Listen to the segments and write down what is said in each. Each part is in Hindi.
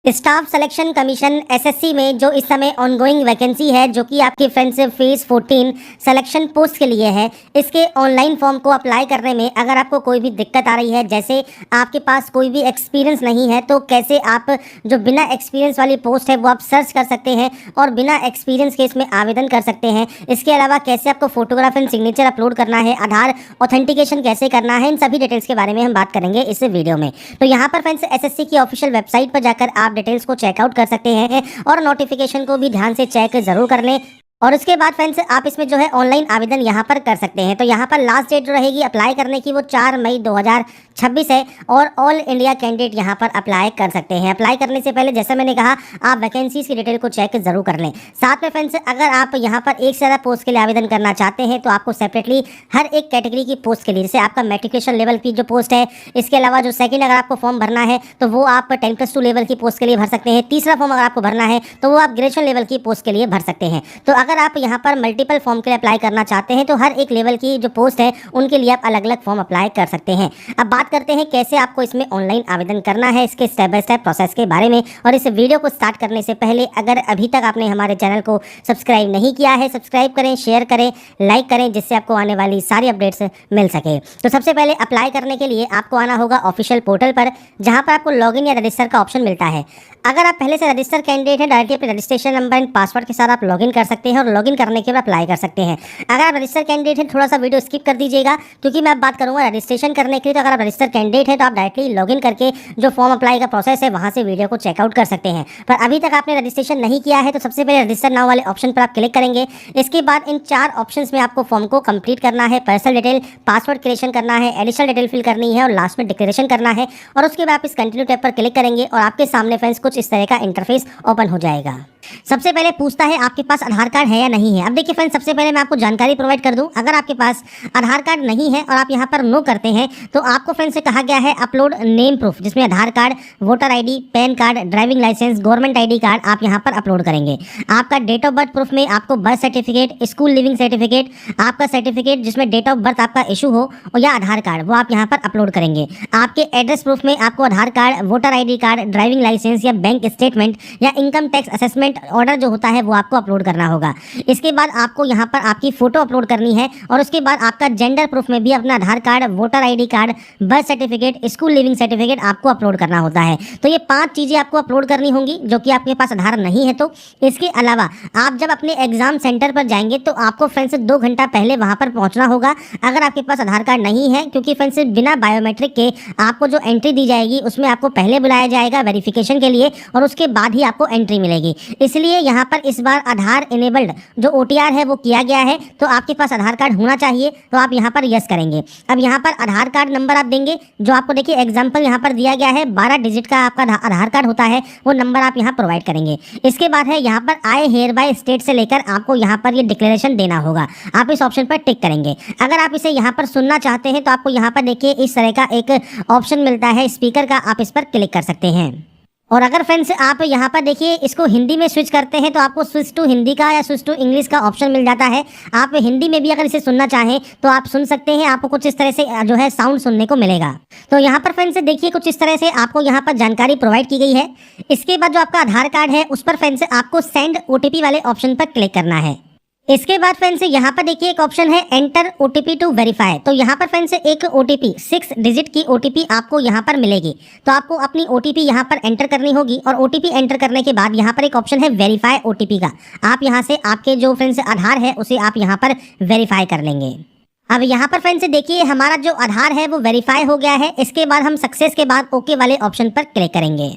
स्टाफ सिलेक्शन कमीशन एसएससी में जो इस समय ऑनगोइंग वैकेंसी है जो कि आपकी फ्रेंड्स फेज 14 सिलेक्शन पोस्ट के लिए है, इसके ऑनलाइन फॉर्म को अप्लाई करने में अगर आपको कोई भी दिक्कत आ रही है, जैसे आपके पास कोई भी एक्सपीरियंस नहीं है, तो कैसे आप जो बिना एक्सपीरियंस वाली पोस्ट है वो आप सर्च कर सकते हैं और बिना एक्सपीरियंस के इसमें आवेदन कर सकते हैं। इसके अलावा कैसे आपको फोटोग्राफ एंड सिग्नेचर अपलोड करना है, आधार ऑथेंटिकेशन कैसे करना है, इन सभी डिटेल्स के बारे में हम बात करेंगे इस वीडियो में। तो यहाँ पर फ्रेंड्स एसएससी की ऑफिशियल वेबसाइट पर जाकर आप डिटेल्स को चेकआउट कर सकते हैं और नोटिफिकेशन को भी ध्यान से चेक जरूर कर लें। और उसके बाद फ्रेंड्स आप इसमें जो है ऑनलाइन आवेदन यहाँ पर कर सकते हैं। तो यहाँ पर लास्ट डेट जो रहेगी अप्लाई करने की वो 4 मई 2026 है और ऑल इंडिया कैंडिडेट यहाँ पर अप्लाई कर सकते हैं। अप्लाई करने से पहले जैसा मैंने कहा आप वैकेंसीज की डिटेल को चेक जरूर कर लें। साथ में फ्रेंड्स अगर आप यहाँ पर एक से ज़्यादा पोस्ट के लिए आवेदन करना चाहते हैं तो आपको सेपरेटली हर एक कैटेगरी की पोस्ट के लिए, जैसे आपका मेट्रिकुलेशन लेवल की जो पोस्ट है, इसके अलावा जो सेकंड अगर आपको फॉर्म भरना है तो वो आप 10+2 लेवल की पोस्ट के लिए भर सकते हैं। तीसरा फॉर्म अगर आपको भरना है तो वो आप ग्रेजुएशन लेवल की पोस्ट के लिए भर सकते हैं। तो अगर आप यहाँ पर मल्टीपल फॉर्म के लिए अप्लाई करना चाहते हैं तो हर एक लेवल की जो पोस्ट है उनके लिए आप अलग अलग फॉर्म अप्लाई कर सकते हैं। अब बात करते हैं कैसे आपको इसमें ऑनलाइन आवेदन करना है, इसके स्टेप बाय स्टेप प्रोसेस के बारे में। और इस वीडियो को स्टार्ट करने से पहले अगर अभी तक आपने हमारे चैनल को सब्सक्राइब नहीं किया है, सब्सक्राइब करें, शेयर करें, लाइक करें, जिससे आपको आने वाली सारी अपडेट्स मिल सके। तो सबसे पहले अप्लाई करने के लिए आपको आना होगा ऑफिशियल पोर्टल पर, जहां पर आपको लॉगिन या रजिस्टर का ऑप्शन मिलता है। अगर आप पहले से रजिस्टर कैंडिडेट हैं, डायरेक्टली अपने रजिस्ट्रेशन नंबर एंड पासवर्ड के साथ आप लॉगिन कर सकते हैं और लॉगिन करने के बाद अप्लाई कर सकते हैं। अगर आप रजिस्टर कैंडिडेट हैं, थोड़ा सा वीडियो स्किप कर दीजिएगा क्योंकि मैं अब बात करूंगा रजिस्ट्रेशन करने के लिए। तो अगर आप रजिस्टर कैंडिडेट हैं तो आप डायरेक्टली लॉगिन करके जो फॉर्म अप्लाई का प्रोसेस है वहां से वीडियो को चेकआउट कर सकते हैं। पर अभी तक आपने रजिस्ट्रेशन नहीं किया है तो सबसे पहले रजिस्टर नाउ वाले ऑप्शन पर आप क्लिक करेंगे। इसके बाद इन 4 ऑप्शंस में आपको फॉर्म को कंप्लीट करना है। पर्सनल डिटेल, पासवर्ड क्रिएशन करना है, एडिशनल डिटेल फिल करनी है और लास्ट में डिक्लेरेशन करना है। और उसके बाद आप इस कंटिन्यू टैब पर क्लिक करेंगे और आपके सामने फ्रेंड्स कुछ इस तरह का इंटरफेस ओपन हो जाएगा। सबसे पहले पूछता है आपके पास आधार कार्ड है या नहीं है। अब देखिए फ्रेंड्स, सबसे पहले मैं आपको जानकारी प्रोवाइड कर दूं। अगर आपके पास आधार कार्ड नहीं है और आप यहां पर नो करते हैं तो आपको फ्रेंड्स से कहा गया है अपलोड नेम प्रूफ, जिसमें Aadhaar card, voter ID, PAN card, driving licence, government ID card आप यहां पर अपलोड करेंगे। आपका डेट ऑफ बर्थ प्रूफ में आपको birth certificate, school leaving certificate, आपका सर्टिफिकेट जिसमें डेट ऑफ बर्थ आपका इशू हो और या आधार कार्ड, वो आप यहां पर अपलोड करेंगे। आपके एड्रेस प्रूफ में आपको Aadhaar card, voter ID card, driving licence या बैंक स्टेटमेंट या इनकम टैक्स असेसमेंट ऑर्डर जो होता है वो आपको अपलोड करना होगा। इसके बाद आपको यहाँ पर आपकी फोटो अपलोड करनी है और उसके बाद आपका जेंडर प्रूफ में भी अपना Aadhaar card, voter ID card, birth certificate, school leaving certificate आपको अपलोड करना होता है। तो ये 5 चीजें आपको अपलोड करनी होंगी जो कि आपके पास आधार नहीं है। तो इसके अलावा आप जब अपने एग्जाम सेंटर पर जाएंगे तो आपको फ्रेंड्स 2 घंटा पहले वहां पर पहुंचना होगा अगर आपके पास आधार कार्ड नहीं है, क्योंकि फ्रेंड्स बिना बायोमेट्रिक के आपको जो एंट्री दी जाएगी उसमें आपको पहले बुलाया जाएगा वेरिफिकेशन के लिए और उसके बाद ही आपको एंट्री मिलेगी। इसलिए यहाँ पर इस बार आधार इनेबल्ड जो OTR है वो किया गया है, तो आपके पास आधार कार्ड होना चाहिए। तो आप यहाँ पर यस करेंगे। अब यहाँ पर आधार कार्ड नंबर आप देंगे, जो आपको देखिए एग्जाम्पल यहाँ पर दिया गया है 12 डिजिट का आपका आधार कार्ड होता है, वो नंबर आप यहाँ प्रोवाइड करेंगे। इसके बाद है यहाँ पर आई हेयर बाय स्टेट से लेकर आपको यहाँ पर ये डिक्लेरेशन देना होगा। आप इस ऑप्शन पर टिक करेंगे। अगर आप इसे यहाँ पर सुनना चाहते हैं तो आपको यहाँ पर देखिए इस तरह का एक ऑप्शन मिलता है स्पीकर का, आप इस पर क्लिक कर सकते हैं। और अगर फ्रेंड्स आप यहाँ पर देखिए इसको हिंदी में स्विच करते हैं तो आपको स्विच टू हिंदी का या स्विच टू इंग्लिश का ऑप्शन मिल जाता है। आप हिंदी में भी अगर इसे सुनना चाहें तो आप सुन सकते हैं। आपको कुछ इस तरह से जो है साउंड सुनने को मिलेगा। तो यहाँ पर फ्रेंड्स देखिए कुछ इस तरह से आपको यहाँ पर जानकारी प्रोवाइड की गई है। इसके बाद जो आपका आधार कार्ड है उस पर फ्रेंड्स आपको सेंड OTP वाले ऑप्शन पर क्लिक करना है। इसके बाद फ्रेंड्स यहाँ पर देखिए एक ऑप्शन है एंटर OTP टू वेरीफाई। तो यहाँ पर फ्रेंड्स एक OTP 6 डिजिट की OTP आपको यहाँ पर मिलेगी। तो आपको अपनी OTP यहाँ पर एंटर करनी होगी और OTP एंटर करने के बाद यहाँ पर एक ऑप्शन है वेरीफाई OTP का। आप यहाँ से आपके जो फ्रेंड्स आधार है उसे आप यहाँ पर वेरीफाई कर लेंगे। अब यहाँ पर फ्रेंड्स देखिए हमारा जो आधार है वो वेरीफाई हो गया है। इसके बाद हम सक्सेस के बाद ओके वाले ऑप्शन पर क्लिक करेंगे।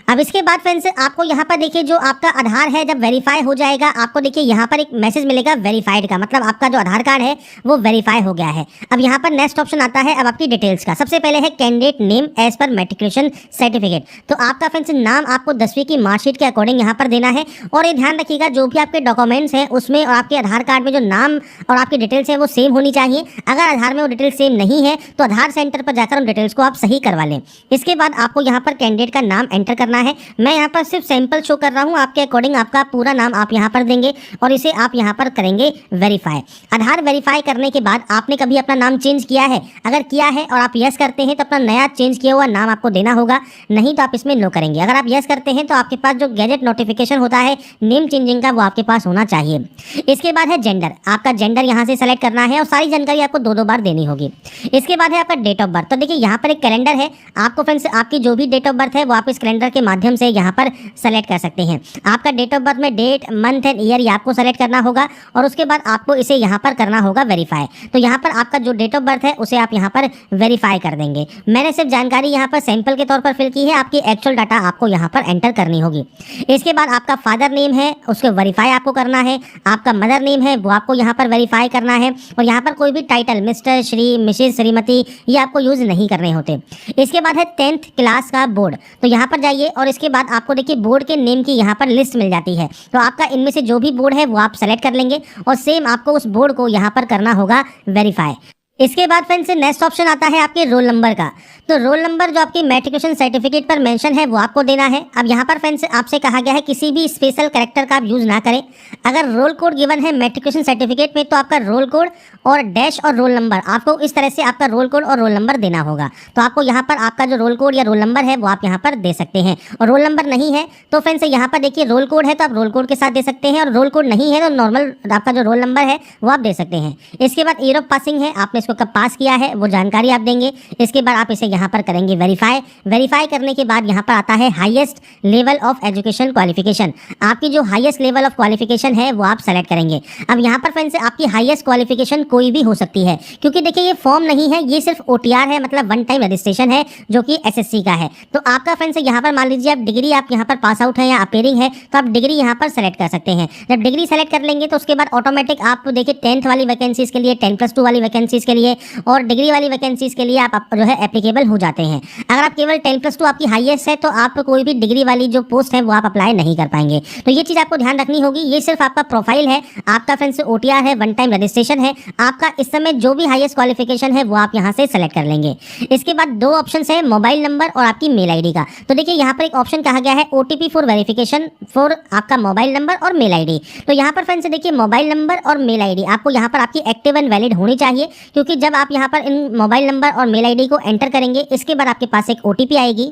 अब इसके बाद फ्रेंड्स आपको यहाँ पर देखिए जो आपका आधार है जब वेरीफाई हो जाएगा आपको देखिए यहाँ पर एक मैसेज मिलेगा वेरीफाइड का, मतलब आपका जो आधार कार्ड है वो वेरीफाई हो गया है। अब यहाँ पर नेक्स्ट ऑप्शन आता है अब आपकी डिटेल्स का। सबसे पहले है candidate name as per matriculation certificate. तो आपका फ्रेंड्स नाम आपको 10वीं की मार्कशीट के अकॉर्डिंग यहाँ पर देना है। और ये ध्यान रखिएगा जो भी आपके डॉक्यूमेंट्स हैं उसमें और आपके आधार कार्ड में जो नाम और आपकी डिटेल्स है वो सेम होनी चाहिए। अगर आधार में वो डिटेल्स सेम नहीं है तो आधार सेंटर पर जाकर उन डिटेल्स को आप सही करवा लें। इसके बाद आपको यहाँ पर कैंडिडेट का नाम एंटर करना करना है। मैं यहाँ पर सिर्फ सैंपल शो कर रहा हूँ, आपके अकॉर्डिंग आपका पूरा नाम आप यहाँ पर देंगे और इसे आप यहाँ पर करेंगे वेरीफाई। आधार वेरीफाई करने के बाद आपने कभी अपना नाम चेंज किया है? अगर किया है और आप यस करते हैं तो अपना नया चेंज किया हुआ नाम आपको देना होगा, नहीं तो आप इसमें नो करेंगे। अगर आप यस करते हैं तो आपके पास जो गैजेट नोटिफिकेशन होता है नेम चेंजिंग का, वो आपके पास होना चाहिए। इसके बाद है जेंडर, आपका जेंडर यहाँ से सेलेक्ट करना है और सारी जानकारी आपको दो बार देनी होगी। इसके बाद है आपका डेट ऑफ बर्थ। तो देखिए यहाँ पर एक कैलेंडर है, आपको फ्रेंड्स आपकी जो भी डेट ऑफ बर्थ है वो आप इस कैलेंडर के माध्यम से यहाँ पर सेलेक्ट कर सकते हैं। आपका डेट ऑफ बर्थ में डेट, मंथ एंड ईयर ये आपको सेलेक्ट करना होगा और उसके बाद आपको इसे यहाँ पर करना होगा वेरीफाई। तो यहाँ पर आपका जो डेट ऑफ बर्थ है उसे आप यहाँ पर वेरीफाई कर देंगे। मैंने सिर्फ जानकारी यहाँ पर सैंपल के तौर पर फिल की है, आपकी एक्चुअल डाटा आपको यहाँ पर एंटर करनी होगी। इसके बाद आपका फादर नेम है उसको वेरीफाई आपको करना है, आपका मदर नेम है वो आपको यहाँ पर वेरीफाई करना है और यहाँ पर कोई भी title mister, Shri, Mrs, Shrimati ये आपको यूज़ नहीं करने होते। इसके बाद है 10th क्लास का बोर्ड। तो यहाँ पर जाइए और इसके बाद आपको देखिए बोर्ड के नेम की यहाँ पर लिस्ट मिल जाती है। तो आपका इनमें से जो भी बोर्ड है वो आप सेलेक्ट कर लेंगे और सेम आपको उस बोर्ड को यहाँ पर करना होगा वेरीफाई। इसके बाद फ्रेंड्स नेक्स्ट ऑप्शन आता है आपके रोल नंबर का। तो रोल नंबर जो आपकी मैट्रिकुलेशन सर्टिफिकेट पर मेंशन है वो आपको देना है। अब यहाँ पर फ्रेंड्स आपसे कहा गया है किसी भी स्पेशल कैरेक्टर का आप यूज़ ना करें। अगर रोल कोड गिवन है मैट्रिकुलेशन सर्टिफिकेट में तो आपका रोल कोड और डैश और रोल नंबर, आपको इस तरह से आपका रोल कोड और रोल नंबर देना होगा। तो आपको यहाँ पर आपका जो रोल कोड या रोल नंबर है वो आप यहाँ पर दे सकते हैं। और रोल नंबर नहीं है तो फ्रेंड्स यहाँ पर देखिए रोल कोड है तो आप रोल कोड के साथ दे सकते हैं और रोल कोड नहीं है तो नॉर्मल आपका जो रोल नंबर है वो आप दे सकते हैं। इसके बाद ईयर ऑफ पासिंग है, आपने इसको कब पास किया है वो जानकारी आप देंगे। इसके बाद आप इसे यहाँ पर करेंगे वेरीफाई। वेरीफाई करने के बाद यहाँ पर आता है highest level of education qualification. आपकी जो हाईएस्ट लेवल ऑफ क्वालिफिकेशन है वो आप सेलेक्ट करेंगे। अब यहाँ पर फ्रेंड्स आपकी हाईएस्ट क्वालिफिकेशन कोई भी हो सकती है, क्योंकि देखिए ये फॉर्म नहीं है, ये सिर्फ ओटीआर है, मतलब वन टाइम रजिस्ट्रेशन है जो कि एसएससी का है। तो आपका फ्रेंड्स यहाँ पर मान लीजिए आप डिग्री आप यहाँ पर पास आउट है या अपेयरिंग है तो आप डिग्री यहाँ पर सेलेक्ट कर सकते हैं। जब डिग्री सेलेक्ट कर लेंगे तो उसके बाद ऑटोमेटिक आप देखिए 10th वाली वैकेंसीज के लिए, 10+2 वाली वैकेंसीज के लिए और डिग्री वाली वैकेंसीज के लिए आप जो है एप्लीकेबल हो जाते हैं। अगर आप केवल 10+2 आपकी हाईएस्ट है तो आप कोई भी डिग्री वाली जो पोस्ट है वो आप अप्लाई नहीं कर पाएंगे। तो ये चीज़ आपको ध्यान रखनी होगी। ये सिर्फ आपका प्रोफाइल है, आपका फ्रेंड्स ओटीआर है, वन टाइम रजिस्ट्रेशन है। आपका इस समय जो भी हाईएस्ट क्वालिफिकेशन है वो आप यहाँ से सेलेक्ट कर लेंगे। इसके बाद दो ऑप्शन है, मोबाइल नंबर और आपकी मेल आईडी का। तो देखिए यहाँ पर एक ऑप्शन कहा गया है ओटीपी फॉर वेरिफिकेशन फॉर आपका मोबाइल नंबर और मेल आईडी। तो यहाँ पर फ्रेंड्स देखिए मोबाइल नंबर और मेल आईडी आपको यहाँ पर आपकी एक्टिव एंड वैलिड होनी चाहिए, क्योंकि जब आप यहाँ पर इन मोबाइल नंबर और मेल आईडी को एंटर करेंगे इसके बाद आपके पास एक ओटीपी आएगी।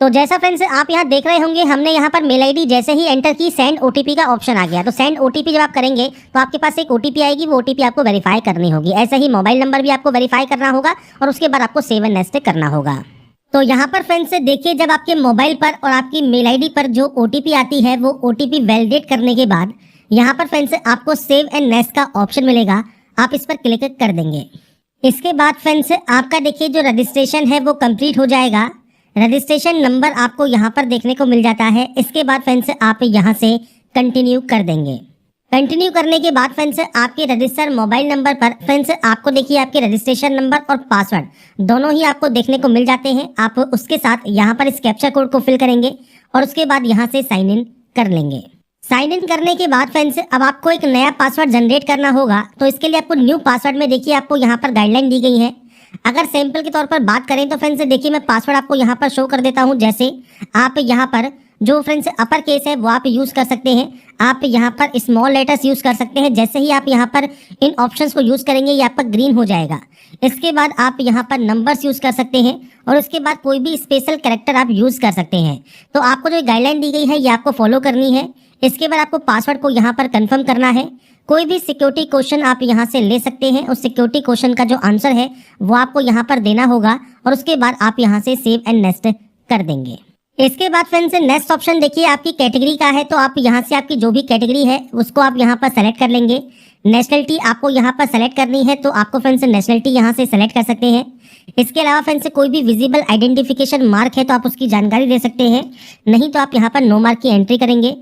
तो जैसा फ्रेंड्स आप यहाँ देख रहे होंगे हमने यहाँ पर मेल आईडी जैसे ही एंटर की सेंड ओटीपी का ऑप्शन आ गया। तो सेंड ओटीपी जब आप करेंगे तो आपके पास एक ओटीपी आएगी, वो ओटीपी आपको वेरीफाई करनी होगी। ऐसे ही मोबाइल नंबर भी आपको वेरीफाई करना होगा और उसके बाद आपको सेव एंड नेक्स्ट करना होगा। तो यहाँ पर फ्रेंड्स देखिए जब आपके मोबाइल पर और आपकी मेल आईडी पर जो ओटीपी आती है वो ओटीपी वैलिडेट करने के बाद यहाँ पर फ्रेंड्स आपको सेव एंड नेक्स्ट का ऑप्शन मिलेगा, आप इस पर क्लिक कर देंगे। इसके बाद फ्रेंड्स आपका देखिए जो रजिस्ट्रेशन है वो कंप्लीट हो जाएगा। रजिस्ट्रेशन नंबर आपको यहाँ पर देखने को मिल जाता है। इसके बाद फ्रेंड्स आप यहाँ से कंटिन्यू कर देंगे। कंटिन्यू करने के बाद फ्रेंड्स आपके रजिस्टर मोबाइल नंबर पर फ्रेंड्स आपको देखिए आपके रजिस्ट्रेशन नंबर और पासवर्ड दोनों ही आपको देखने को मिल जाते हैं। आप उसके साथ यहाँ पर इस कैप्चा कोड को फिल करेंगे और उसके बाद यहाँ से साइन इन कर लेंगे। साइन इन करने के बाद फ्रेंड्स अब आपको एक नया पासवर्ड जनरेट करना होगा। तो इसके लिए आपको न्यू पासवर्ड में देखिए आपको यहाँ पर गाइडलाइन दी गई है। अगर सैंपल के तौर पर बात करें तो फ्रेंड्स देखिए मैं पासवर्ड आपको यहाँ पर शो कर देता हूँ। जैसे आप यहाँ पर जो फ्रेंड्स अपर केस है वो आप यूज़ कर सकते हैं, आप यहाँ पर स्मॉल लेटर्स यूज़ कर सकते हैं। जैसे ही आप यहाँ पर इन ऑप्शंस को यूज़ करेंगे ये आपका ग्रीन हो जाएगा। इसके बाद आप यहाँ पर नंबर्स यूज़ कर सकते हैं और उसके बाद कोई भी स्पेशल कैरेक्टर आप यूज़ कर सकते हैं। तो आपको जो गाइडलाइन दी गई है ये आपको फॉलो करनी है। इसके बाद आपको पासवर्ड को यहाँ पर कंफर्म करना है। कोई भी सिक्योरिटी क्वेश्चन आप यहाँ से ले सकते हैं, उस सिक्योरिटी क्वेश्चन का जो आंसर है वो आपको यहाँ पर देना होगा और उसके बाद आप यहाँ से सेव एंड नेक्स्ट कर देंगे। इसके बाद फ्रेंड्स नेक्स्ट ऑप्शन देखिए आपकी कैटेगरी का है। तो आप यहाँ से आपकी जो भी कैटेगरी है उसको आप यहाँ पर सेलेक्ट कर लेंगे। नेशनलिटी आपको यहाँ पर सेलेक्ट करनी है तो आपको फ्रेंड्स नेशनलिटी यहाँ से सेलेक्ट कर सकते हैं। इसके अलावा फ्रेंड्स कोई भी विजिबल आइडेंटिफिकेशन मार्क है तो आप उसकी जानकारी दे सकते हैं, नहीं तो आप यहाँ पर नो मार्क की एंट्री करेंगे।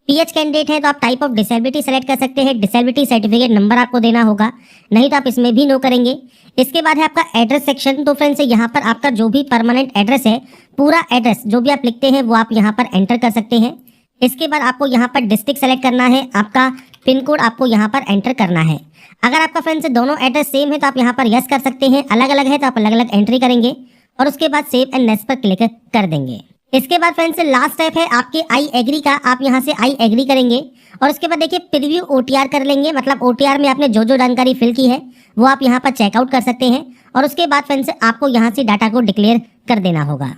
पीएच कैंडिडेट है तो आप टाइप ऑफ डिसेबिलिटी सेलेक्ट कर सकते हैं, डिसेबिलिटी सर्टिफिकेट नंबर आपको देना होगा, नहीं तो आप इसमें भी नो करेंगे। इसके बाद है आपका एड्रेस सेक्शन। तो फ्रेंड्स यहाँ पर आपका जो भी परमानेंट एड्रेस है, पूरा एड्रेस जो भी आप लिखते हैं वो आप यहाँ पर एंटर कर सकते हैं। इसके बाद आपको यहाँ पर डिस्ट्रिक्ट सेलेक्ट करना है, आपका पिन कोड आपको यहाँ पर एंटर करना है। अगर आपका फ्रेंड्स दोनों एड्रेस सेम है तो आप यहाँ पर यस कर सकते हैं, अलग अलग है तो आप अलग अलग एंट्री करेंगे और उसके बाद सेव एंड नेक्स्ट पर क्लिक कर देंगे। इसके बाद फ्रेंड्स लास्ट स्टेप है आपके आई एग्री का। आप यहाँ से आई एग्री करेंगे और उसके बाद देखिए प्रीव्यू ओटीआर कर लेंगे, मतलब ओटीआर में आपने जो जो जानकारी फिल की है वो आप यहाँ पर चेकआउट कर सकते हैं। और उसके बाद फ्रेंड्स आपको यहाँ से डाटा को डिक्लेयर कर देना होगा।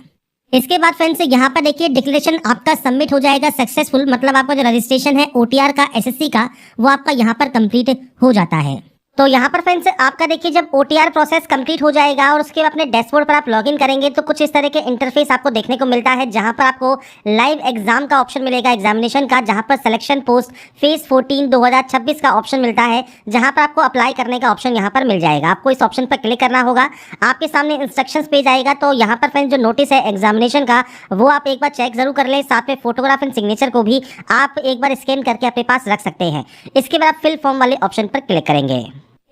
इसके बाद फ्रेंड्स यहाँ पर देखिए डिक्लेरेशन आपका सबमिट हो जाएगा सक्सेसफुल, मतलब आपका जो रजिस्ट्रेशन है ओटीआर का एसएससी का वो आपका यहाँ पर कंप्लीट हो जाता है। तो यहाँ पर फ्रेंड्स आपका देखिए जब ओटीआर प्रोसेस कंप्लीट हो जाएगा और उसके बाद अपने डैशबोर्ड पर आप लॉगिन करेंगे तो कुछ इस तरह के इंटरफेस आपको देखने को मिलता है, जहाँ पर आपको लाइव एग्जाम का ऑप्शन मिलेगा, एग्जामिनेशन का, जहाँ पर सिलेक्शन पोस्ट फेज 14 2026 का ऑप्शन मिलता है, जहाँ पर आपको अप्लाई करने का ऑप्शन यहाँ पर मिल जाएगा। आपको इस ऑप्शन पर क्लिक करना होगा, आपके सामने इंस्ट्रक्शंस पेज आएगा। तो यहाँ पर फ्रेंड्स जो नोटिस है एग्जामिनेशन का वो आप एक बार चेक जरूर कर लें, साथ में फोटोग्राफ एंड सिग्नेचर को भी आप एक बार स्कैन करके अपने पास रख सकते हैं। इसके बाद आप फिल फॉर्म वाले ऑप्शन पर क्लिक करेंगे।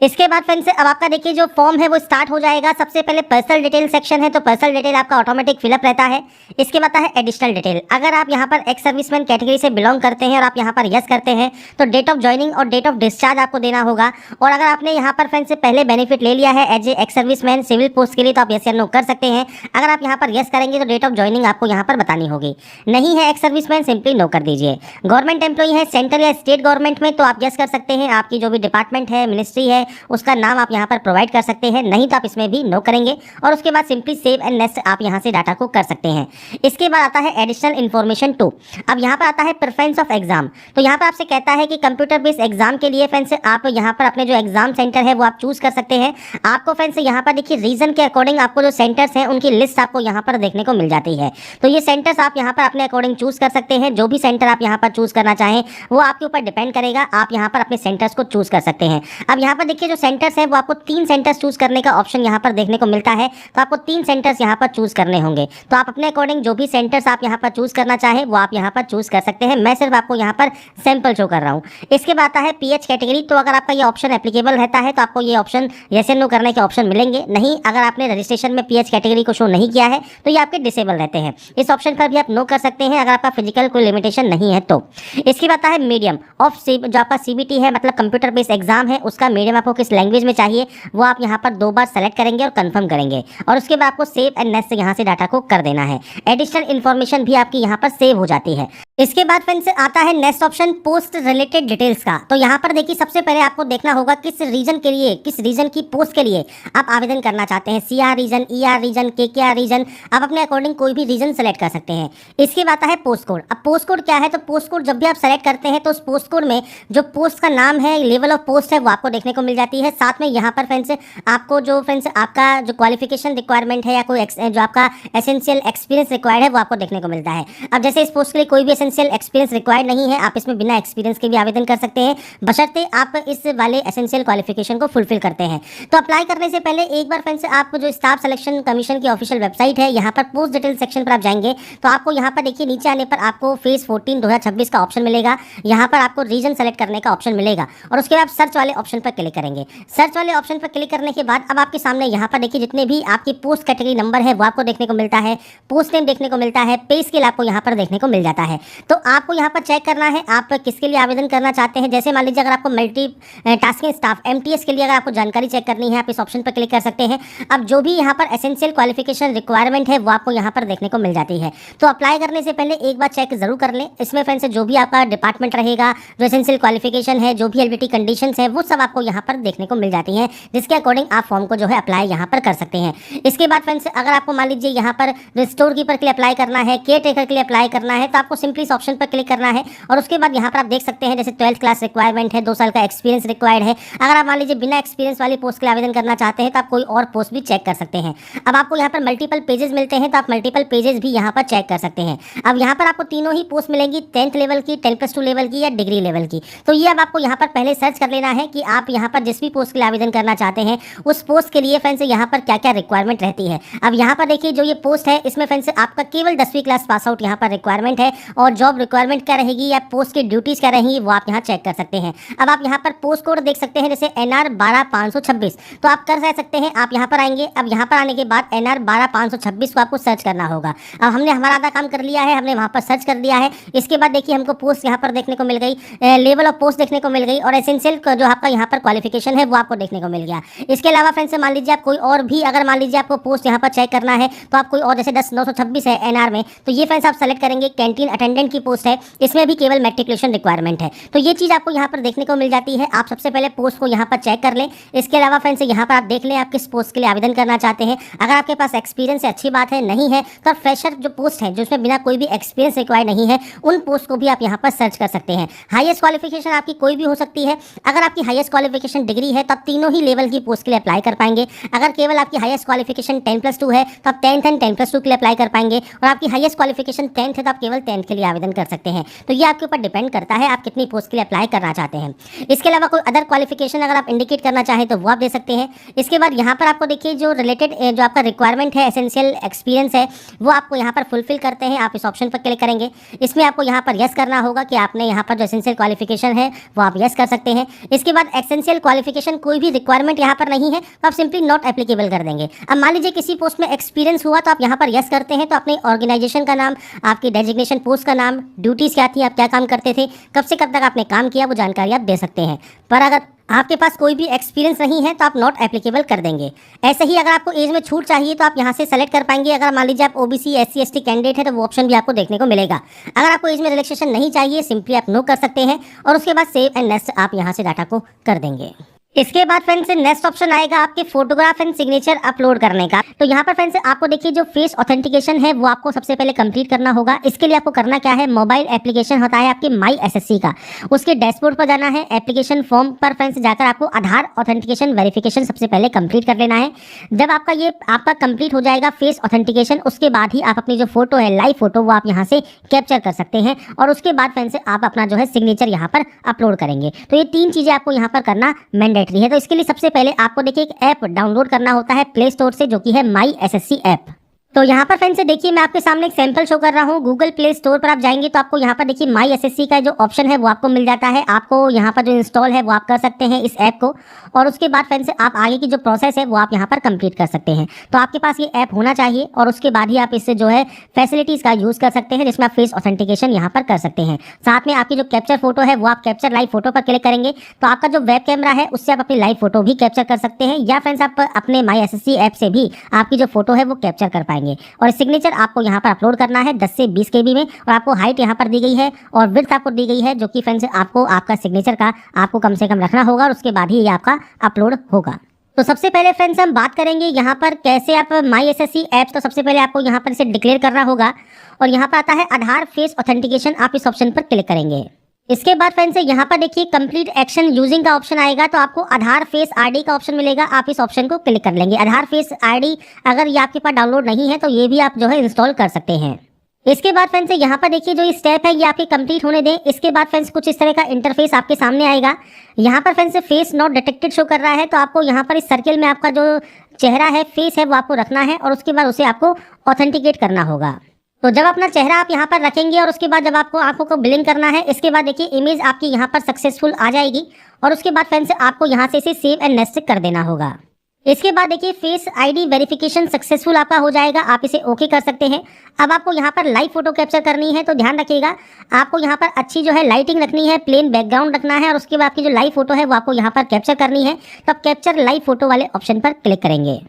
इसके बाद फ्रेंड्स अब आपका देखिए जो फॉर्म है वो स्टार्ट हो जाएगा। सबसे पहले पर्सनल डिटेल सेक्शन है, तो पर्सनल डिटेल आपका ऑटोमेटिक फिलअप रहता है। इसके बाद है एडिशनल डिटेल। अगर आप यहाँ पर एक्स सर्विसमैन कैटेगरी से बिलोंग करते हैं और आप यहाँ पर यस करते हैं तो डेट ऑफ ज्वाइनिंग और डेट ऑफ डिस्चार्ज आपको देना होगा। और अगर आपने यहाँ पर फ्रेंड्स पहले बेनिफिट ले लिया है as a ex serviceman civil post के लिए तो आप यस या नो कर सकते हैं। अगर आप यहाँ पर यस करेंगे तो डेट ऑफ ज्वाइनिंग आपको यहाँ पर बतानी होगी। नहीं है एक्स सर्विसमैन, सिंपली नो कर दीजिए। गवर्नमेंट एम्प्लॉई है सेंट्रल या स्टेट गवर्नमेंट में तो आप यस कर सकते हैं। आपकी जो भी डिपार्टमेंट है, मिनिस्ट्री है, उसका नाम आप यहाँ पर प्रोवाइड कर सकते हैं। नहीं तो आप इसमें भी नो करेंगे और उसके बाद सिंपली सेव एंड नेक्स्ट आप यहाँ से डाटा को कर सकते हैं। इसके बाद आता है एडिशनल इन्फॉर्मेशन 2। अब यहाँ पर आता है प्रेफरेंस ऑफ एग्जाम। तो यहाँ पर आपसे कहता है कि कंप्यूटर बेस्ड एग्जाम के लिए फ्रेंड्स आप यहाँ पर अपने जो एग्जाम सेंटर है वो आप चूज कर सकते हैं। आपको फ्रेंड्स यहाँ पर देखिए रीजन के अकॉर्डिंग आपको जो सेंटर्स हैं उनकी लिस्ट आपको यहाँ पर देखने को मिल जाती है। तो ये सेंटर्स आप यहाँ पर अपने अकॉर्डिंग चूज कर सकते हैं। जो भी सेंटर आप यहाँ पर चूज करना चाहें वो आपके ऊपर डिपेंड करेगा। आप यहाँ पर अपने सेंटर्स को चूज कर सकते हैं। अब यहाँ पर देखिए जो सेंटर्स है वो आपको 3 सेंटर्स चूज करने का ऑप्शन यहाँ पर देखने को मिलता है। तो आपको 3 सेंटर्स यहाँ पर चूज करने होंगे। तो आप अपने अकॉर्डिंग जो भी सेंटर्स आप यहाँ पर चूज करना चाहें वो आप यहाँ पर चूज कर सकते हैं। मैं सिर्फ आपको यहाँ पर सैंपल शो कर रहा हूँ। इसके बाद आता है पीएच कैटेगरी। तो अगर आपका ये ऑप्शन एप्लीकेबल रहता है तो आपको ये ऑप्शन यस या नो करने के ऑप्शन मिलेंगे। नहीं, अगर आपने रजिस्ट्रेशन में पीएच कैटेगरी को शो नहीं किया है तो ये आपके डिसेबल रहते हैं। इस ऑप्शन पर भी आप नो कर सकते हैं अगर आपका फिजिकल कोई लिमिटेशन नहीं है तो। इसके बाद आता है मीडियम ऑफ जो आपका सीबीटी है, मतलब कंप्यूटर बेस्ड एग्जाम है, उसका मीडियम आपको किस लैंग्वेज में चाहिए वो आप यहाँ पर 2 बार सेलेक्ट करेंगे और कंफर्म करेंगे। और उसके बाद आपको सेव एंड नेक्स्ट यहाँ से डाटा को कर देना है। एडिशनल इन्फॉर्मेशन भी आपकी यहाँ पर सेव हो जाती है। इसके बाद फ्रेंड्स आता है next option post related details का। तो यहाँ पर देखिए सबसे पहले आपको देखना होगा किस रीजन के लिए, किस रीजन की पोस्ट के लिए आप आवेदन करना चाहते हैं। CR region, ER region, KKR region, आप अपने अकॉर्डिंग कोई भी रीजन सेलेक्ट कर सकते हैं। इसके बाद आता है पोस्ट कोड। अब पोस्ट कोड क्या है, तो पोस्ट कोड जब भी आप सेलेक्ट करते हैं तो उस पोस्ट कोड में जो पोस्ट का नाम है, लेवल ऑफ पोस्ट है वो आपको देखने को मिल जाती है। साथ में यहाँ पर फ्रेंड्स आपको जो फ्रेंड्स आपका जो क्वालिफिकेशन रिक्वायरमेंट है या कोई जो आपका एसेंशियल एक्सपीरियंस रिक्वायर्ड है वो आपको देखने को मिलता है। अब जैसे इस पोस्ट के लिए कोई भी एसेंशियल एक्सपीरियंस रिक्वायर्ड नहीं है, आप इसमें बिना एक्सपीरियंस के भी आवेदन कर सकते हैं, बशर्ते आप इस वाले एसेंशियल क्वालिफिकेशन को फुलफिल करते हैं। तो अप्लाई करने से पहले एक बार फ्रेंड्स आप जो स्टाफ सिलेक्शन कमीशन की ऑफिशियल वेबसाइट है, यहाँ पर पोस्ट डिटेल सेक्शन पर आप जाएंगे तो आपको यहाँ पर देखिए नीचे आने पर आपको फेज 14 2026 का ऑप्शन मिलेगा। यहाँ पर आपको रीजन सेलेक्ट करने का ऑप्शन मिलेगा और उसके बाद सर्च वाले ऑप्शन पर क्लिक करेंगे। सर्च वाले ऑप्शन पर क्लिक करने के बाद अब आपके सामने यहाँ पर देखिए जितने भी आपकी पोस्ट कैटेगरी नंबर है वो आपको देखने को मिलता है, पोस्ट नेम देखने को मिलता है, पे स्केल आपको यहाँ पर देखने को मिल जाता है। तो आपको यहाँ पर चेक करना है आप किसके लिए आवेदन करना चाहते हैं। जैसे मान लीजिए अगर आपको मल्टी टास्किंग स्टाफ एमटीएस के लिए अगर आपको जानकारी चेक करनी है आप इस ऑप्शन पर क्लिक कर सकते हैं। अब जो भी यहाँ पर एसेंशियल क्वालिफिकेशन रिक्वायरमेंट है वो आपको यहाँ पर देखने को मिल जाती है। तो अप्लाई करने से पहले एक बार चेक जरूर कर लें। इसमें फ्रेंड्स जो भी आपका डिपार्टमेंट रहेगा, जो एसेंशियल क्वालिफिकेशन है, जो भी एलिजिबिलिटी कंडीशंस है वो सब आपको यहाँ पर देखने को मिल जाती हैं, जिसके अकॉर्डिंग आप फॉर्म को जो है अप्लाई यहाँ पर कर सकते हैं। इसके बाद फ्रेंड्स अगर आपको मान लीजिए यहाँ पर स्टोर कीपर के लिए अप्लाई करना है, केयर टेकर के लिए अप्लाई करना है तो आपको सिंपली इस ऑप्शन पर क्लिक करना है और उसके बाद यहाँ पर आप देख सकते हैं जैसे 12th क्लास रिक्वायरमेंट है, 2 साल का एक्सपीरियंस रिक्वायर्ड है। अगर आप मान लीजिए बिना एक्सपीरियंस वाली पोस्ट के लिए आवेदन करना चाहते हैं तो आप कोई और पोस्ट भी चेक कर सकते हैं। अब आपको यहाँ पर मल्टीपल पेजेस मिलते हैं तो आप मल्टीपल पेजेस भी यहाँ पर चेक कर सकते हैं। अब यहाँ पर आपको तीनों ही पोस्ट मिलेंगी, 10th लेवल की, 10+2 लेवल की या डिग्री लेवल की। तो ये अब आपको यहाँ पर पहले सर्च कर लेना है कि आप यहाँ पर जिस भी पोस्ट के लिए आवेदन करना चाहते हैं उस पोस्ट के लिए फ्रेंड्स यहाँ पर क्या क्या रिक्वायरमेंट रहती है। अब यहाँ पर देखिए जो ये पोस्ट है इसमें फ्रेंड्स आपका केवल 10वीं क्लास पास आउट यहाँ पर रिक्वायरमेंट है और और जॉब रिक्वायरमेंट क्या रहेगी या पोस्ट की ड्यूटीज़ क्या रहेंगी वो आप यहाँ चेक कर सकते हैं। अब आप यहाँ पर पोस्ट कोड देख सकते हैं जैसे NR 12526, तो आप कर सकते हैं, आप यहाँ पर आएंगे। अब यहाँ पर आने के बाद NR 12526 को आपको सर्च करना होगा। अब हमने हमारा आधा काम कर लिया है, हमने वहाँ पर सर्च कर दिया है। इसके बाद देखिए हमको पोस्ट यहाँ पर देखने को मिल गई, लेवल ऑफ पोस्ट देखने को मिल गई और एसेंशियल जो आपका यहाँ पर क्वालिफिकेशन है वो आपको देखने को मिल गया। इसके अलावा फ्रेंड्स मान लीजिए आप कोई और भी, अगर मान लीजिए आपको पोस्ट यहाँ पर चेक करना है तो आप कोई और, जैसे 10/926 है NR में, तो ये फ्रेंड्स आप सेलेक्ट करेंगे। कैंटीन अटेंडेंट की पोस्ट है, इसमें भी केवल मैट्रिकुलेशन रिक्वायरमेंट है, तो ये चीज़ आपको यहाँ पर देखने को मिल जाती है। आप सबसे पहले पोस्ट को यहाँ पर चेक कर लें। इसके अलावा फ्रेंड्स यहाँ पर आप देख लें आप किस पोस्ट के लिए आवेदन करना चाहते हैं। अगर आपके पास एक्सपीरियंस है अच्छी बात है, नहीं है तो फ्रेशर जो पोस्ट है जिसमें बिना कोई भी एक्सपीरियंस रिक्वायर्ड नहीं है, उन पोस्ट को भी आप यहाँ पर सर्च कर सकते हैं। हाईएस्ट क्वालिफिकेशन आपकी कोई भी हो सकती है। अगर आपकी हाईएस्ट क्वालिफिकेशन डिग्री है तो आप तीनों ही लेवल की पोस्ट के लिए अप्लाई कर पाएंगे। अगर केवल आपकी हाईएस्ट क्वालिफिकेशन 10+2 है तो आप 10th एंड 10+2 के लिए अप्लाई कर पाएंगे, और आपकी हाईएस्ट क्वालिफिकेशन 10th है तो आप केवल 10th के लिए आवेदन कर सकते हैं। तो ये आपके ऊपर डिपेंड करता है आप कितनी पोस्ट के लिए अप्लाई करना चाहते हैं। इसके अलावा कोई अदर क्वालिफिकेशन अगर आप इंडिकेट करना चाहें तो वो आप दे सकते हैं। इसके बाद यहाँ पर आपको देखिए जो रिलेटेड जो आपका रिक्वायरमेंट है, एसेंशियल एक्सपीरियंस है, वो आपको यहाँ पर फुलफिल करते हैं। आप इस ऑप्शन पर क्लिक करेंगे। इसमें आपको यहाँ पर यस करना होगा कि आपने यहाँ पर जो एसेंशियल क्वालिफिकेशन है वो आप यस कर सकते हैं। इसके बाद एसेंशियल क्वालिफिकेशन कोई भी रिक्वायरमेंट यहाँ पर नहीं है तो आप सिंपली नॉट एप्लीकेबल कर देंगे। अब मान लीजिए किसी पोस्ट में एक्सपीरियंस हुआ तो आप यहाँ पर यस करते हैं, तो अपने ऑर्गेनाइजेशन का नाम, आपकी डेजिग्नेशन पोस्ट का नाम, ड्यूटीज़ क्या थी, आप क्या काम करते थे, कब से कब तक आपने काम किया, वो जानकारी आप दे सकते हैं। पर अगर आपके पास कोई भी एक्सपीरियंस नहीं है तो आप नॉट एप्लीकेबल कर देंगे। ऐसे ही अगर आपको एज में छूट चाहिए तो आप यहाँ से सेलेक्ट कर पाएंगे। अगर मान लीजिए आप OBC SC ST कैंडिडेट है तो वो ऑप्शन भी आपको देखने को मिलेगा। अगर आपको एज में रिलैक्सेशन नहीं चाहिए, सिंपली आप नो कर सकते हैं और उसके बाद सेव एंड नेक्स्ट आप यहाँ से डाटा को कर देंगे। इसके बाद फ्रेंड्स नेक्स्ट ऑप्शन आएगा आपके फोटोग्राफ एंड सिग्नेचर अपलोड करने का। तो यहाँ पर फ्रेंड्स आपको देखिए जो फेस ऑथेंटिकेशन है वो आपको सबसे पहले कंप्लीट करना होगा। इसके लिए आपको करना क्या है, मोबाइल एप्लीकेशन होता है आपके माई SSC का, उसके डैशबोर्ड पर जाना है। एप्लीकेशन फॉर्म पर फ्रेंड्स जाकर आपको आधार ऑथेंटिकेशन वेरिफिकेशन सबसे पहले कंप्लीट कर लेना है। जब आपका कंप्लीट हो जाएगा फेस ऑथेंटिकेशन, उसके बाद ही आप अपनी जो फोटो है, लाइव फोटो, वो आप यहाँ से कैप्चर कर सकते हैं और उसके बाद फ्रेंड्स आप अपना जो है सिग्नेचर यहाँ पर अपलोड करेंगे। तो ये 3 चीज़ें आपको यहाँ पर करना मैंडेटरी है। तो इसके लिए सबसे पहले आपको देखिए एक ऐप डाउनलोड करना होता है प्ले स्टोर से, जो कि है माई SSC ऐप। तो यहाँ पर फ्रेंड्स देखिए मैं आपके सामने एक सैंपल शो कर रहा हूँ। गूगल प्ले स्टोर पर आप जाएंगे तो आपको यहाँ पर देखिए माई SSC का जो ऑप्शन है वो आपको मिल जाता है। आपको यहाँ पर जो इंस्टॉल है वो आप कर सकते हैं इस ऐप को, और उसके बाद फ्रेंड्स आप आगे की जो प्रोसेस है वो आप यहाँ पर कंप्लीट कर सकते हैं। तो आपके पास ये ऐप होना चाहिए और उसके बाद ही आप इससे जो है फैसिलिटीज़ का यूज़ कर सकते हैं, जिसमें आप फेस ऑथेंटिकेशन यहाँ पर कर सकते हैं। साथ में आपकी जो कैप्चर फोटो है वो आप कैप्चर लाइव फोटो पर क्लिक करेंगे तो आपका जो वेब कैमरा है उससे आप अपनी लाइव फोटो भी कैप्चर कर सकते हैं, या फ्रेंड्स आप अपने माई SSC ऐप से भी आपकी जो फोटो है वो कैप्चर कर पाएंगे। और सिग्नेचर आपको यहाँ पर अपलोड करना है 10 से 20 KB में, और आपको हाइट यहाँ पर दी गई है और विड्थ आपको दी गई है, जो कि फ्रेंड्स आपको आपका सिग्नेचर का आपको कम से कम रखना होगा और उसके बाद ही ये आपका अपलोड होगा। तो सबसे पहले फ्रेंड्स हम बात करेंगे यहाँ पर कैसे आप माई SSC ऐप, तो सबसे पहले आपको यहाँ पर इसे डिक्लेयर करना होगा और यहाँ पर आता है आधार फेस ऑथेंटिकेशन, आप इस ऑप्शन पर क्लिक करेंगे। इसके बाद फ्रेंड्स यहाँ पर देखिए कंप्लीट एक्शन यूजिंग का ऑप्शन आएगा, तो आपको आधार फेस ID का ऑप्शन मिलेगा, आप इस ऑप्शन को क्लिक कर लेंगे। आधार फेस ID अगर ये आपके पास डाउनलोड नहीं है तो ये भी आप जो है इंस्टॉल कर सकते हैं। इसके बाद फ्रेंड्स यहाँ पर देखिए जो स्टेप है ये आपके कंप्लीट होने दें। इसके बाद फ्रेंड्स कुछ इस तरह का इंटरफेस आपके सामने आएगा। यहाँ पर friends face not detected show कर रहा है, तो आपको यहाँ पर इस सर्किल में आपका जो चेहरा है, फेस है, वो आपको रखना है और उसके बाद उसे आपको ऑथेंटिकेट करना होगा। तो जब अपना चेहरा आप यहाँ पर रखेंगे और उसके बाद जब आपको आंखों को ब्लिंक करना है, इसके बाद देखिए इमेज आपकी यहाँ पर सक्सेसफुल आ जाएगी और उसके बाद फ्रेंड्स आपको यहाँ से इसे सेव एंड नेक्स्ट कर देना होगा। इसके बाद देखिए फेस ID वेरिफिकेशन सक्सेसफुल आपका हो जाएगा, आप इसे ओके कर सकते हैं। अब आपको यहाँ पर लाइव फोटो कैप्चर करनी है, तो ध्यान रखिएगा आपको यहाँ पर अच्छी जो है लाइटिंग रखनी है, प्लेन बैकग्राउंड रखना है और उसके बाद आपकी जो लाइव फोटो है वो आपको यहाँ पर कैप्चर करनी है। तो आप कैप्चर लाइव फोटो वाले ऑप्शन पर क्लिक करेंगे।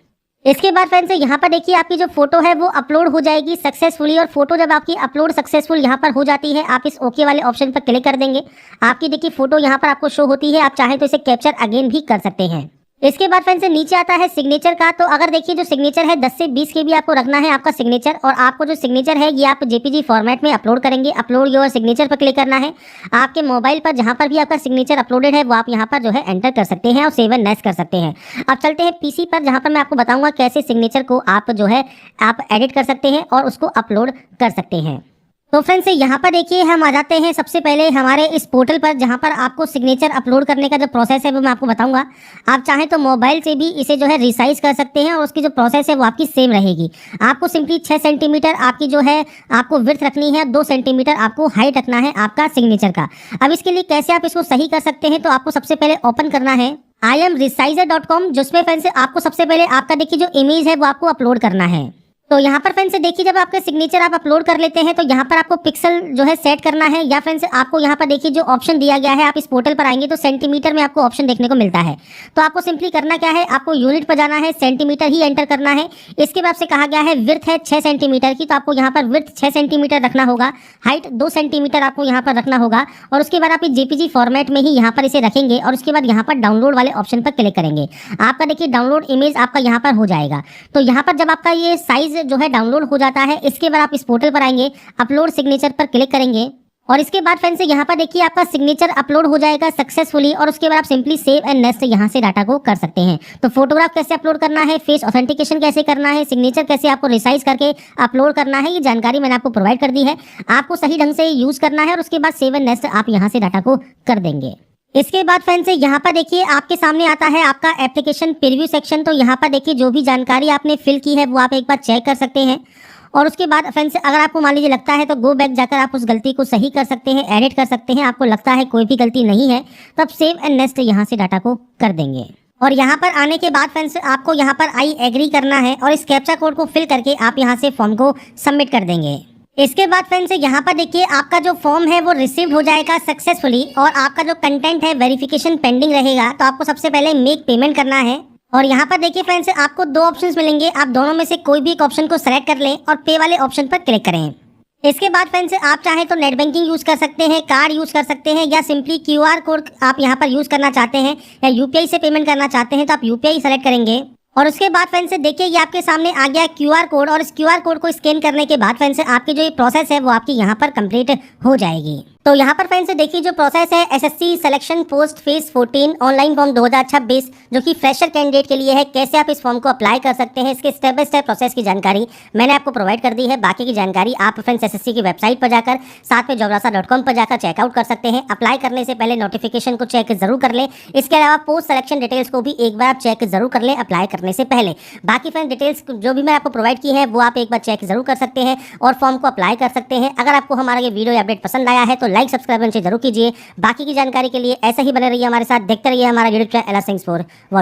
इसके बाद फ्रेंड्स यहाँ पर देखिए आपकी जो फोटो है वो अपलोड हो जाएगी सक्सेसफुली, और फोटो जब आपकी अपलोड सक्सेसफुल यहाँ पर हो जाती है आप इस ओके वाले ऑप्शन पर क्लिक कर देंगे। आपकी देखिए फोटो यहाँ पर आपको शो होती है, आप चाहें तो इसे कैप्चर अगेन भी कर सकते हैं। इसके बाद फ्रेंड्स नीचे आता है सिग्नेचर का, तो अगर देखिए जो सिग्नेचर है 10 से 20 KB आपको रखना है आपका सिग्नेचर, और आपको जो सिग्नेचर है ये आप JPG फॉर्मेट में अपलोड करेंगे। अपलोड योर सिग्नेचर पर क्लिक करना है। आपके मोबाइल पर जहां पर भी आपका सिग्नेचर अपलोडेड है वो आप यहां पर जो है एंटर कर सकते हैं और सेव एंड नेक्स्ट कर सकते हैं। अब चलते हैं PC पर, जहां पर मैं आपको बताऊंगा कैसे सिग्नेचर को आप जो है आप एडिट कर सकते हैं और उसको अपलोड कर सकते हैं। तो फ्रेंड्स यहाँ पर देखिए हम आ जाते हैं सबसे पहले हमारे इस पोर्टल पर, जहाँ पर आपको सिग्नेचर अपलोड करने का जो प्रोसेस है वो मैं आपको बताऊंगा। आप चाहें तो मोबाइल से भी इसे जो है रिसाइज कर सकते हैं और उसकी जो प्रोसेस है वो आपकी सेम रहेगी। आपको सिंपली 6 सेंटीमीटर आपकी जो है आपको विड्थ रखनी है, 2 सेंटीमीटर आपको हाइट रखना है आपका सिग्नेचर का। अब इसके लिए कैसे आप इसको सही कर सकते हैं, तो आपको सबसे पहले ओपन करना है imresizer.com, जिसमें फ्रेंड्स आपको सबसे पहले आपका देखिए जो इमेज है वो आपको अपलोड करना है। तो यहाँ पर फ्रेंड्स देखिए जब आपके सिग्नेचर आप अपलोड कर लेते हैं तो यहाँ पर आपको पिक्सल जो है सेट करना है, या फ्रेंड्स आपको यहाँ पर देखिए जो ऑप्शन दिया गया है, आप इस पोर्टल पर आएंगे तो सेंटीमीटर में आपको ऑप्शन देखने को मिलता है। तो आपको सिंपली करना क्या है, आपको यूनिट पर जाना है, सेंटीमीटर ही एंटर करना है। इसके बाद से कहा गया है विड्थ है 6 सेंटीमीटर की, तो आपको यहाँ पर विड्थ 6 सेंटीमीटर रखना होगा, हाइट 2 सेंटीमीटर आपको यहाँ पर रखना होगा, और उसके बाद आप जेपीजी फॉर्मेट में ही यहाँ पर इसे रखेंगे और उसके बाद यहाँ पर डाउनलोड वाले ऑप्शन पर क्लिक करेंगे। आपका देखिए डाउनलोड इमेज आपका यहाँ पर हो जाएगा। तो यहाँ पर जब आपका ये साइज जो है डाउनलोड हो जाता है, इसके बाद आप इस पोर्टल पर आएंगे, अपलोड सिग्नेचर पर क्लिक करेंगे और इसके बाद फ्रेंड्स यहाँ पर देखिए आपका सिग्नेचर अपलोड हो जाएगा सक्सेसफुली, और उसके बाद आप सिंपली सेव एंड नेक्स्ट यहाँ से डाटा को कर सकते हैं। तो फोटोग्राफ कैसे अपलोड करना है, फेस ऑथेंटिकेशन कैसे करना है, सिग्नेचर कैसे आपको रिसाइज करके अपलोड करना है, ये जानकारी मैंने आपको प्रोवाइड कर दी है। आपको सही ढंग से यूज करना है और उसके बाद सेव एंड नेक्स्ट आप यहाँ से डाटा को कर देंगे। इसके बाद फ्रेंड्स यहाँ पर देखिए आपके सामने आता है आपका एप्लीकेशन प्रीव्यू सेक्शन। तो यहाँ पर देखिए जो भी जानकारी आपने फिल की है वो आप एक बार चेक कर सकते हैं, और उसके बाद फ्रेंड्स अगर आपको मान लीजिए लगता है तो गो बैक जाकर आप उस गलती को सही कर सकते हैं, एडिट कर सकते हैं। आपको लगता है कोई भी गलती नहीं है तो आप सेव एंड नेक्स्ट यहाँ से डाटा को कर देंगे। और यहाँ पर आने के बाद फ्रेंड्स आपको यहाँ पर आई एग्री करना है और इस कैप्चा कोड को फिल करके आप यहाँ से फॉर्म को सबमिट कर देंगे। इसके बाद फ्रेंड्स यहाँ पर देखिए आपका जो फॉर्म है वो रिसीव हो जाएगा सक्सेसफुली, और आपका जो कंटेंट है वेरिफिकेशन पेंडिंग रहेगा। तो आपको सबसे पहले मेक पेमेंट करना है, और यहाँ पर देखिए फ्रेंड्स आपको 2 ऑप्शंस मिलेंगे, आप दोनों में से कोई भी एक ऑप्शन को सेलेक्ट कर लें और पे वाले ऑप्शन पर क्लिक करें। इसके बाद फ्रेंड्स आप चाहें तो नेट बैंकिंग यूज कर सकते हैं, कार्ड यूज कर सकते हैं, या सिंपली क्यूआर कोड आप यहाँ पर यूज करना चाहते हैं, या यूपीआई से पेमेंट करना चाहते हैं तो आप यूपीआई सेलेक्ट करेंगे। और उसके बाद फ्रेंड्स देखिए ये आपके सामने आ गया क्यूआर कोड, और इस क्यूआर कोड को स्कैन करने के बाद फ्रेंड्स आपकी जो ये प्रोसेस है वो आपकी यहाँ पर कंप्लीट हो जाएगी। तो यहाँ पर फ्रेंड्स देखिए जो प्रोसेस है SSC selection post phase 14 online form 2026 जो कि फ्रेशर कैंडिडेट के लिए है, कैसे आप इस फॉर्म को अप्लाई कर सकते हैं, इसके स्टेप बाय स्टेप प्रोसेस की जानकारी मैंने आपको प्रोवाइड कर दी है। बाकी की जानकारी आप फ्रेंड्स एसएससी की वेबसाइट पर जाकर साथ में jobrasa.com पर जाकर चेकआउट कर सकते हैं। अप्लाई करने से पहले नोटिफिकेशन को चेक जरूर कर लें। इसके अलावा पोस्ट सिलेक्शन डिटेल्स को भी एक बार आप चेक जरूर कर लें अप्लाई करने से पहले। बाकी फ्रेंड्स डिटेल्स जो भी मैं आपको प्रोवाइड की है वो आप एक बार चेक जरूर कर सकते हैं और फॉर्म को अप्लाई कर सकते हैं। अगर आपको हमारा ये वीडियो अपडेट पसंद आया है तो लाइक सब्सक्राइब जरूर कीजिए। बाकी की जानकारी के लिए ऐसा ही बने रहिए हमारे साथ, देखते रहिए हमारा YouTube channel. Thanks for watching.